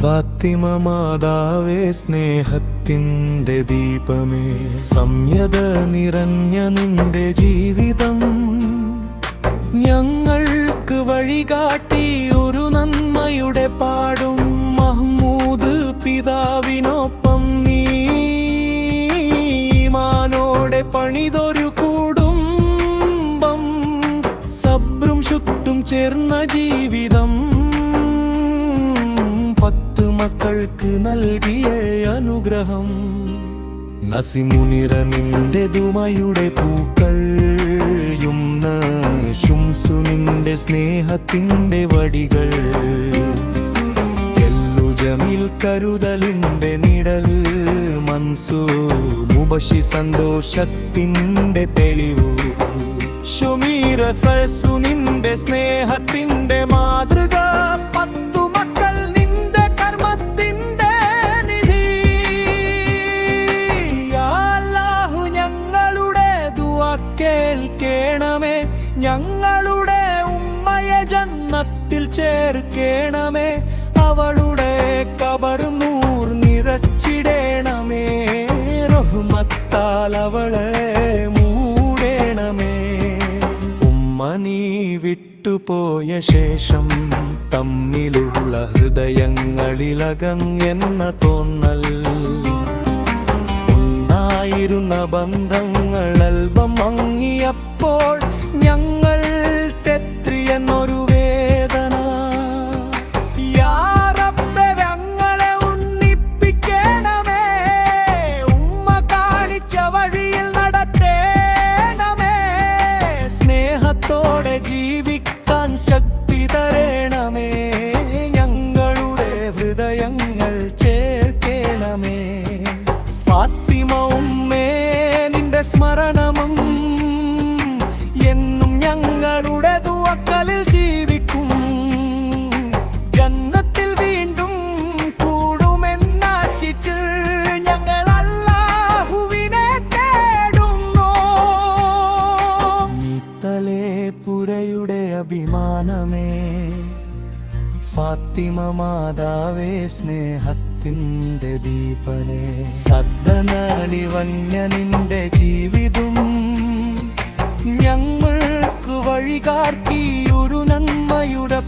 ഫാത്തിമ മാതാവേ സ്നേഹത്തിൻ്റെ ദീപമേ, സംയത നിറഞ്ഞ നിന്റെ ജീവിതം ഞങ്ങൾക്ക് വഴികാട്ടി ഒരു നന്മയുടെ പാടും. മഹ്മൂദ് പിതാവിനൊപ്പം നീമാനോടെ പണിതൊരു കുടുംബം, സബ്രും ശുദ്ധും ചേർന്ന ജീവിതം 10 മക്കൾക്ക് നൽകിയ അനുഗ്രഹം. നസിമുനിറ നിന്റെ ദുമയുടെ പൂക്കൾ, യുംന ശുംസു നിന്റെ സ്നേഹത്തിൻ്റെ വടികൾ, എല്ലു ജമീൽ കരുതലിൻ്റെ നിഴൽ, മൻസൂ മുബഷി സന്തോഷത്തിൻ്റെ തെളിവു, ഷുമീറ ഫൽസു നിന്റെ സ്നേഹത്തിൻ്റെ മാതൃക, 10 മക്കൾ നിന്റെ കർമ്മത്തിൻ്റെ നിധി. യാ അല്ലാഹു ഞങ്ങളുടെ ദുആ കേൾക്കണമേ, ഞങ്ങളുടെ ഉമ്മയെ ജന്നത്തിൽ ചേർക്കണമേ, അവളുടെ ഖബർ നൂർ നിറച്ചിടണമേ, റഹ്മത്താൽ അവളെ മൂടണമേ. ഉമ്മ നീ വിട്ടുപോയ ശേഷം തമ്മിലുള്ള ഹൃദയങ്ങളിലകങ്ങെന്ന തോന്നൽ, ഒന്നായിരുന്ന ബന്ധങ്ങൾ അൽപം മങ്ങിയപ്പോൾ ഞങ്ങൾ തെറ്റിയെന്നൊരു വേദന. യാ റബ്ബേ ഞങ്ങളെ ഉന്നിപ്പിക്കണമേ, ഉമ്മ കാണിച്ച വഴിയിൽ നടത്തേണമേ, സ്നേഹത്തോടെ ജീവിക്കാൻ ശക്തി തരണമേ, ഞങ്ങളുടെ ഹൃദയങ്ങൾ ചേർക്കണമേ. ഫാത്തിമ ഉമ്മേ നിന്റെ സ്മരണമും എന്നും ഞങ്ങളുടെ ദുആകളിൽ ജീവിക്കും, ജന്നത്തിൽ വീണ്ടും കൂടുമെന്നാശിച്ച് ഞങ്ങൾ അല്ലാഹുവിനെ തേടുന്നു. നീത്തലേ പുരയുടെ അഭിമാനമേ, ഫാത്തിമ മാതാവേ സ്നേഹത്തിൻ്റെ ദീപനേ, സദ്ദനലിവഞ്ഞ നിന്റെ ജീവിതം ഞങ്ങൾക്ക് വഴികാട്ടി ഒരു നന്മയുടെ